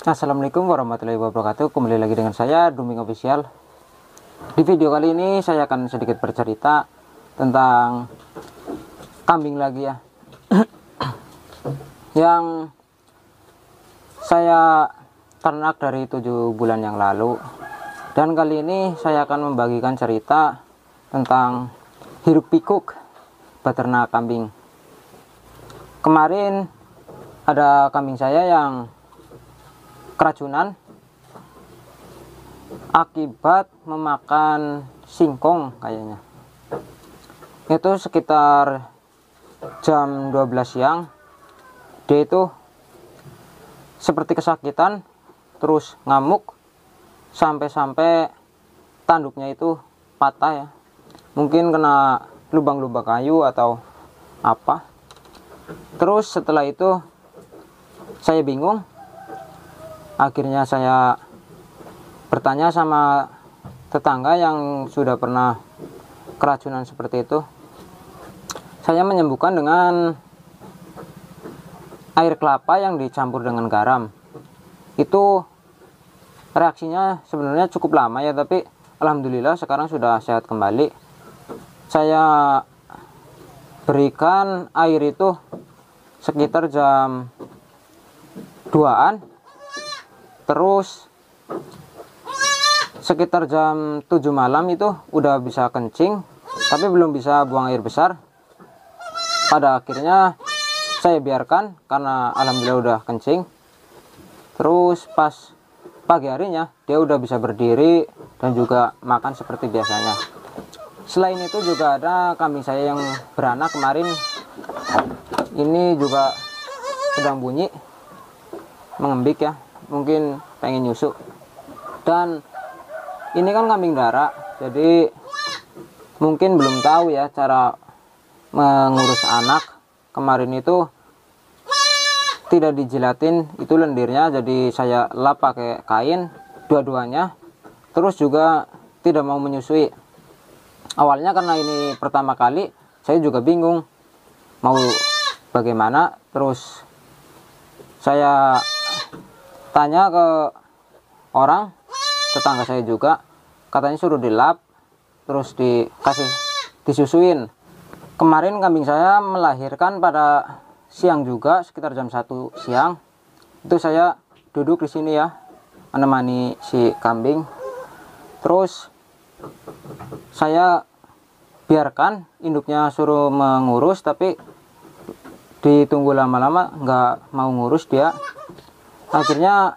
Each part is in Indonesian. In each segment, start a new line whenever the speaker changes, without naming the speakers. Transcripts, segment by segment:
Assalamualaikum warahmatullahi wabarakatuh. Kembali lagi dengan saya Duming Official. Di video kali ini saya akan sedikit bercerita tentang kambing lagi ya. Yang saya ternak dari 7 bulan yang lalu. Dan kali ini saya akan membagikan cerita tentang hiruk pikuk beternak kambing. Kemarin ada kambing saya yang keracunan akibat memakan singkong kayaknya. Itu sekitar jam 12 siang. Dia itu seperti kesakitan, terus ngamuk sampai-sampai tanduknya itu patah ya. Mungkin kena lubang-lubang kayu atau apa. Terus setelah itu saya bingung. Akhirnya saya bertanya sama tetangga yang sudah pernah keracunan seperti itu. Saya menyembuhkan dengan air kelapa yang dicampur dengan garam. Itu reaksinya sebenarnya cukup lama ya, tapi alhamdulillah sekarang sudah sehat kembali. Saya berikan air itu sekitar jam 2-an. Terus sekitar jam 7 malam itu udah bisa kencing, tapi belum bisa buang air besar. Pada akhirnya saya biarkan karena alhamdulillah udah kencing. Terus pas pagi harinya dia udah bisa berdiri dan juga makan seperti biasanya. Selain itu juga ada kambing saya yang beranak kemarin. Ini juga sedang bunyi, mengembik ya, mungkin pengen nyusu. Dan ini kan kambing darah, jadi mungkin belum tahu ya cara mengurus anak. Kemarin itu tidak dijilatin itu lendirnya, jadi saya lap pakai kain dua-duanya. Terus juga tidak mau menyusui. Awalnya karena ini pertama kali, saya juga bingung mau bagaimana. Terus saya tanya ke orang tetangga saya juga, katanya suruh dilap terus disusuin. Kemarin kambing saya melahirkan pada siang juga, sekitar jam 1 siang. Itu saya duduk di sini ya, menemani si kambing. Terus saya biarkan induknya suruh mengurus, tapi ditunggu lama-lama nggak mau ngurus dia. Akhirnya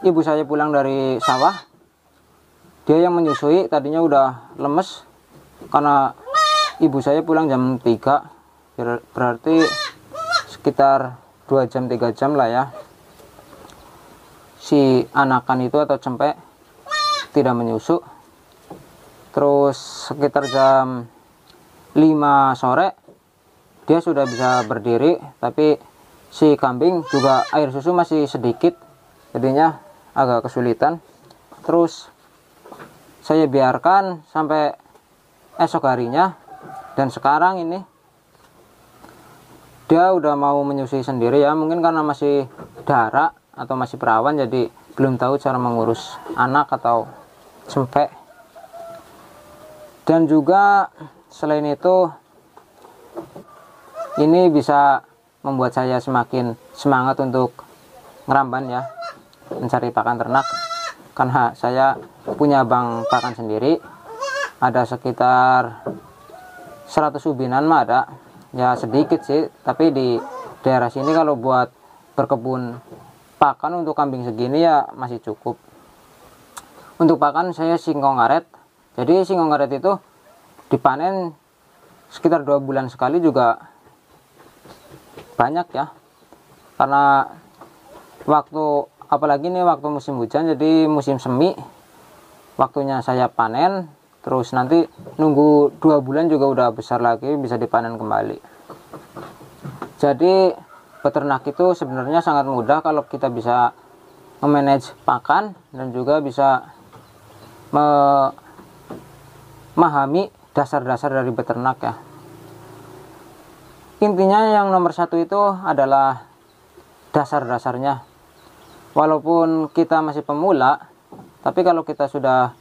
ibu saya pulang dari sawah, dia yang menyusui. Tadinya udah lemes karena ibu saya pulang jam 3, berarti sekitar 2 jam 3 jam lah ya. Si anakan itu atau cempek tidak menyusu. Terus sekitar jam 5 sore dia sudah bisa berdiri, tapi si kambing juga air susu masih sedikit, jadinya agak kesulitan. Terus saya biarkan sampai esok harinya, dan sekarang ini dia udah mau menyusui sendiri ya. Mungkin karena masih darah atau masih perawan, jadi belum tahu cara mengurus anak atau cempek. Dan juga selain itu, ini bisa membuat saya semakin semangat untuk ngeramban ya, mencari pakan ternak. Karena saya punya bank pakan sendiri, ada sekitar 100 ubinan mah ada ya, sedikit sih, tapi di daerah sini kalau buat berkebun pakan untuk kambing segini ya masih cukup. Untuk pakan saya singkong karet. Jadi singkong karet itu dipanen sekitar 2 bulan sekali juga banyak ya, karena waktu apalagi nih waktu musim hujan, jadi musim semi waktunya saya panen. Terus nanti nunggu 2 bulan juga udah besar lagi, bisa dipanen kembali. Jadi peternak itu sebenarnya sangat mudah kalau kita bisa memanage pakan dan juga bisa memahami dasar-dasar dari beternak ya. Intinya yang nomor 1 itu adalah dasar-dasarnya. walaupun kita masih pemula, tapi kalau kita sudah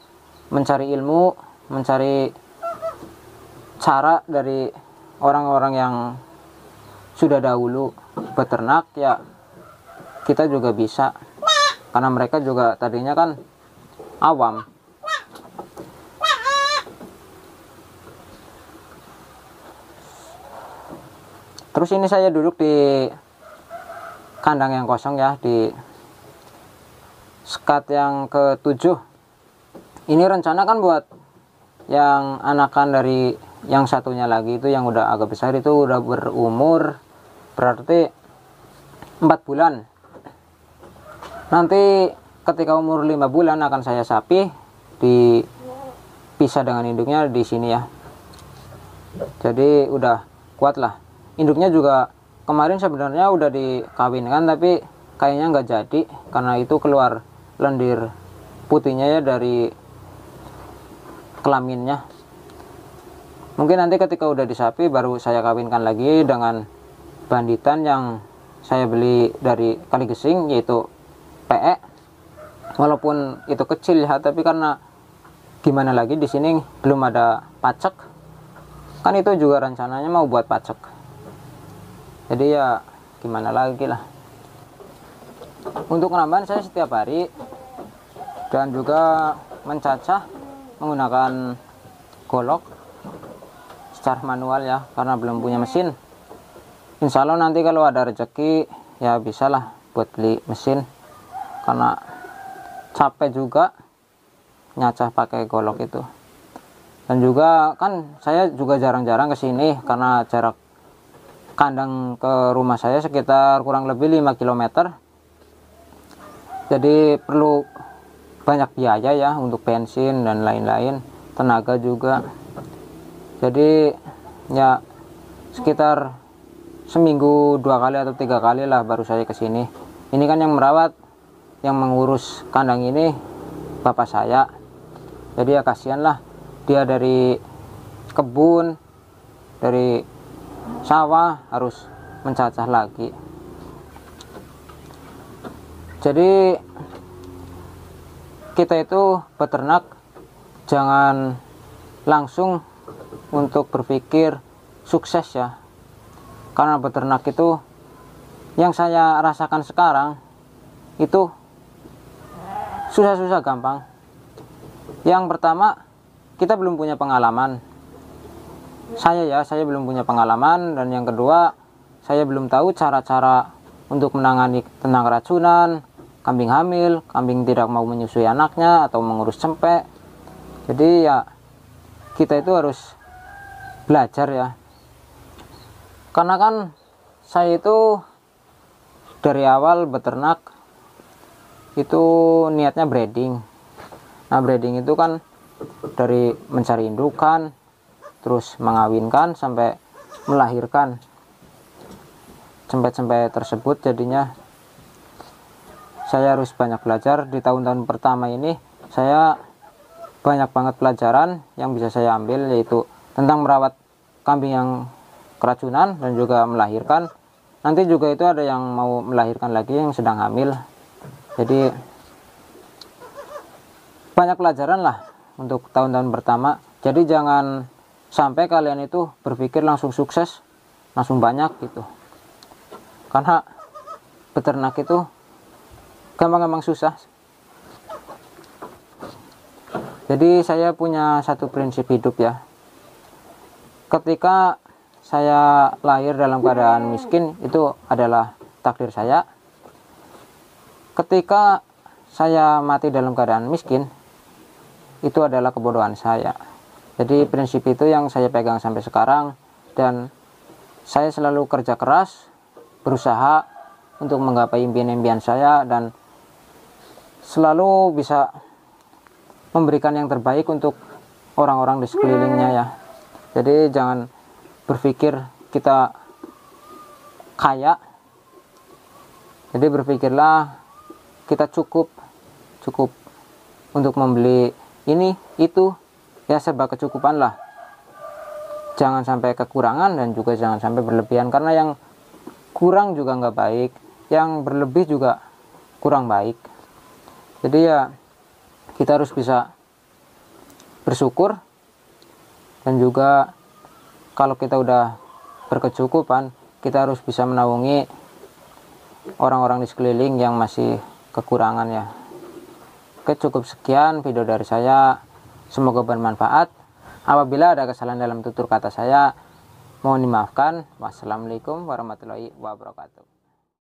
mencari ilmu, mencari cara dari orang-orang yang sudah dahulu beternak, ya kita juga bisa, karena mereka juga tadinya kan awam. Terus ini saya duduk di kandang yang kosong ya, di sekat yang ke-7. Ini rencana kan buat yang anakan dari yang satunya lagi itu, yang udah agak besar itu udah berumur berarti 4 bulan. Nanti ketika umur 5 bulan akan saya sapi, dipisah dengan induknya di sini ya. Jadi udah kuat lah. Induknya juga kemarin sebenarnya udah dikawinkan, tapi kayaknya nggak jadi karena itu keluar lendir putihnya ya dari kelaminnya. Mungkin nanti ketika udah disapi baru saya kawinkan lagi dengan banditan yang saya beli dari Kaligesing, yaitu PE. Walaupun itu kecil ya, tapi karena gimana lagi, di sini belum ada pacek. Kan itu juga rencananya mau buat pacek. Jadi ya gimana lagi lah. Untuk penambahan saya setiap hari, dan juga mencacah menggunakan golok secara manual ya, karena belum punya mesin. Insya Allah nanti kalau ada rezeki ya bisalah buat beli mesin, karena capek juga nyacah pakai golok itu. Dan juga kan saya juga jarang-jarang kesini karena jarak kandang ke rumah saya sekitar kurang lebih 5 km. Jadi perlu banyak biaya ya untuk bensin dan lain-lain, tenaga juga. Jadi ya sekitar seminggu 2 kali atau 3 kali lah baru saya kesini. Ini kan yang merawat, yang mengurus kandang ini bapak saya. Jadi ya kasihan lah, dia dari kebun, dari sawah harus mencacah lagi. Jadi kita itu peternak jangan langsung untuk berpikir sukses ya, karena peternak itu yang saya rasakan sekarang itu susah-susah gampang. Yang pertama, kita belum punya pengalaman. Saya belum punya pengalaman. Dan yang kedua, saya belum tahu cara-cara untuk menangani tentang racunan, kambing hamil, kambing tidak mau menyusui anaknya, atau mengurus cempek. Jadi ya kita itu harus belajar ya. Karena kan saya itu dari awal beternak itu niatnya breeding. Nah, breeding itu kan dari mencari indukan, terus mengawinkan sampai melahirkan cempek-cempek tersebut. Jadinya saya harus banyak belajar. Di tahun-tahun pertama ini saya banyak banget pelajaran yang bisa saya ambil, yaitu tentang merawat kambing yang keracunan dan juga melahirkan. Nanti juga itu ada yang mau melahirkan lagi, yang sedang hamil. Jadi banyak pelajaran lah untuk tahun-tahun pertama. Jadi jangan sampai kalian itu berpikir langsung sukses, langsung banyak gitu. Karena beternak itu gampang-gampang susah. Jadi saya punya satu prinsip hidup ya. Ketika saya lahir dalam keadaan miskin, itu adalah takdir saya. Ketika saya mati dalam keadaan miskin, itu adalah kebodohan saya. Jadi prinsip itu yang saya pegang sampai sekarang, dan saya selalu kerja keras, berusaha untuk menggapai impian-impian saya, dan selalu bisa memberikan yang terbaik untuk orang-orang di sekelilingnya ya. Jadi jangan berpikir kita kaya. Jadi berpikirlah kita cukup untuk membeli ini itu ya, serba kecukupan lah. Jangan sampai kekurangan dan juga jangan sampai berlebihan, karena yang kurang juga nggak baik, yang berlebih juga kurang baik. Jadi ya kita harus bisa bersyukur, dan juga kalau kita udah berkecukupan, kita harus bisa menaungi orang-orang di sekeliling yang masih kekurangan ya. Oke, cukup sekian video dari saya, semoga bermanfaat. Apabila ada kesalahan dalam tutur kata saya, mohon dimaafkan. Wassalamualaikum warahmatullahi wabarakatuh.